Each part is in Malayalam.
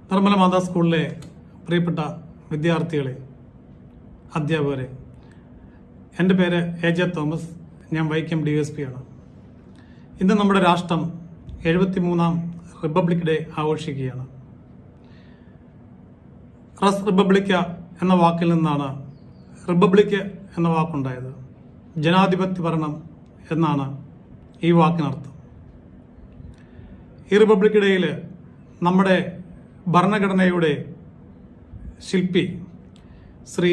നിർമ്മല മാതാ സ്കൂളിലെ പ്രിയപ്പെട്ട വിദ്യാർത്ഥികളെ, അധ്യാപകരെ, എൻ്റെ പേര് എ.ജെ. തോമസ്. ഞാൻ വൈക്കം DSP ആണ്. ഇന്ന് നമ്മുടെ രാഷ്ട്രം 73ാം റിപ്പബ്ലിക് ഡേ ആഘോഷിക്കുകയാണ്. റസ് റിപ്പബ്ലിക്ക എന്ന വാക്കിൽ നിന്നാണ് റിപ്പബ്ലിക് എന്ന വാക്കുണ്ടായത്. ജനാധിപത്യ ഭരണം എന്നാണ് ഈ വാക്കിനർത്ഥം. ഈ റിപ്പബ്ലിക് ഡേയിൽ നമ്മുടെ ഭരണഘടനയുടെ ശില്പി ശ്രീ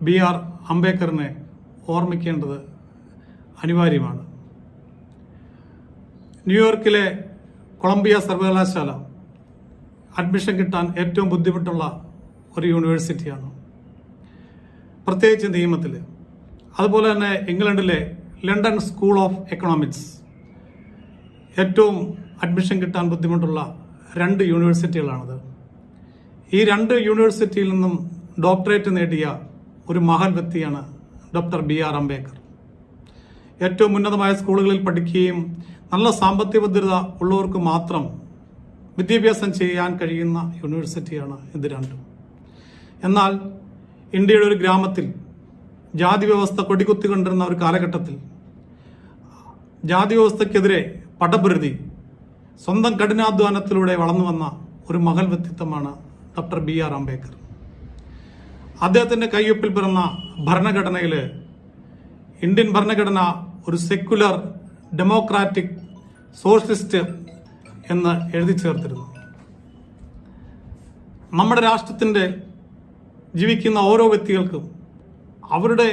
B.R. അംബേദ്കറിനെ ഓർമ്മിക്കേണ്ടത് അനിവാര്യമാണ്. ന്യൂയോർക്കിലെ കൊളംബിയ സർവകലാശാല അഡ്മിഷൻ കിട്ടാൻ ഏറ്റവും ബുദ്ധിമുട്ടുള്ള ഒരു യൂണിവേഴ്സിറ്റിയാണ്, പ്രത്യേകിച്ച് നിയമത്തിൽ. അതുപോലെ തന്നെ ഇംഗ്ലണ്ടിലെ ലണ്ടൻ സ്കൂൾ ഓഫ് എക്കണോമിക്സ് ഏറ്റവും അഡ്മിഷൻ കിട്ടാൻ ബുദ്ധിമുട്ടുള്ള 2 യൂണിവേഴ്സിറ്റികളാണത്. ഈ 2 യൂണിവേഴ്സിറ്റിയിൽ നിന്നും ഡോക്ടറേറ്റ് നേടിയ ഒരു മഹാൻ വ്യക്തിയാണ് ഡോക്ടർ B.R. അംബേദ്കർ. ഏറ്റവും ഉന്നതമായ സ്കൂളുകളിൽ പഠിക്കുകയും നല്ല സാമ്പത്തിക ഭദ്രത ഉള്ളവർക്ക് മാത്രം വിദ്യാഭ്യാസം ചെയ്യാൻ കഴിയുന്ന യൂണിവേഴ്സിറ്റിയാണ് ഇത് രണ്ടും. എന്നാൽ ഇന്ത്യയുടെ ഒരു ഗ്രാമത്തിൽ ജാതി വ്യവസ്ഥ കൊടികുത്തിക്കൊണ്ടിരുന്ന ഒരു കാലഘട്ടത്തിൽ ജാതി വ്യവസ്ഥക്കെതിരെ പടപൊരുതി സ്വന്തം കഠിനാധ്വാനത്തിലൂടെ വളർന്നു വന്ന ഒരു മഹൽ വ്യക്തിത്വമാണ് ഡോക്ടർ B.R. അംബേദ്കർ. അദ്ദേഹത്തിന്റെ കയ്യൊപ്പിൽ പിറന്ന ഭരണഘടനയിൽ ഇന്ത്യൻ ഭരണഘടന ഒരു സെക്യുലർ, ഡെമോക്രാറ്റിക്, സോഷ്യലിസ്റ്റ് എന്ന് എഴുതി ചേർത്തിരുന്നു. നമ്മുടെ രാഷ്ട്രത്തിന്റെ ജീവിക്കുന്ന ഓരോ വ്യക്തികൾക്കും അവരുടെ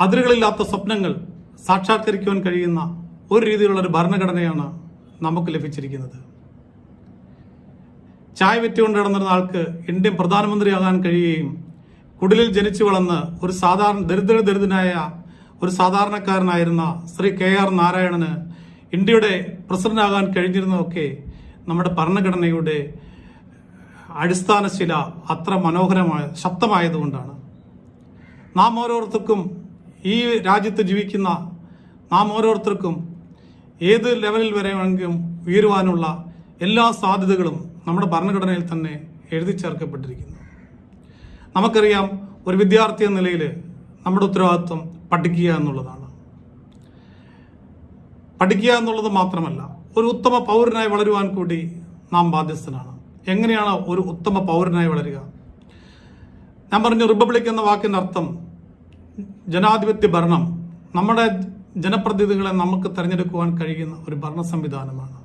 അതിരുകളില്ലാത്ത സ്വപ്നങ്ങൾ സാക്ഷാത്കരിക്കുവാൻ കഴിയുന്ന ഒരു രീതിയിലുള്ള ഒരു ഭരണഘടനയാണ് നമുക്ക് ലഭിച്ചിരിക്കുന്നത്. ചായ വെറ്റുകൊണ്ട് നടന്നിരുന്ന ആൾക്ക് ഇന്ത്യൻ പ്രധാനമന്ത്രിയാകാൻ കഴിയുകയും കുടിലിൽ ജനിച്ചു വളർന്ന് ഒരു ദരിദ്രനായ ഒരു സാധാരണക്കാരനായിരുന്ന ശ്രീ K.R. നാരായണന് ഇന്ത്യയുടെ പ്രസിഡന്റ് ആകാൻ കഴിഞ്ഞിരുന്നതൊക്കെ നമ്മുടെ ഭരണഘടനയുടെ അടിസ്ഥാനശില അത്ര മനോഹരമായ ശക്തമായതുകൊണ്ടാണ്. നാം ഓരോരുത്തർക്കും, ഈ രാജ്യത്ത് ജീവിക്കുന്ന നാം ഓരോരുത്തർക്കും ഏത് ലെവലിൽ വരെ വേണമെങ്കിലും ഉയരുവാനുള്ള എല്ലാ സാധ്യതകളും നമ്മുടെ ഭരണഘടനയിൽ തന്നെ എഴുതി ചേർക്കപ്പെട്ടിരിക്കുന്നു. നമുക്കറിയാം, ഒരു വിദ്യാർത്ഥി എന്ന നിലയിൽ നമ്മുടെ ഉത്തരവാദിത്വം പഠിക്കുക എന്നുള്ളതാണ്. പഠിക്കുക എന്നുള്ളത് മാത്രമല്ല, ഒരു ഉത്തമ പൗരനായി വളരുവാൻ കൂടി നാം ബാധ്യസ്ഥനാണ്. എങ്ങനെയാണ് ഒരു ഉത്തമ പൗരനായി വളരുക? ഞാൻ പറഞ്ഞു, റിപ്പബ്ലിക് എന്ന വാക്കിന്റെ അർത്ഥം ജനാധിപത്യ ഭരണം. നമ്മുടെ ജനപ്രതിനിധികളെ നമുക്ക് തെരഞ്ഞെടുക്കുവാൻ കഴിയുന്ന ഒരു ഭരണ സംവിധാനമാണ്.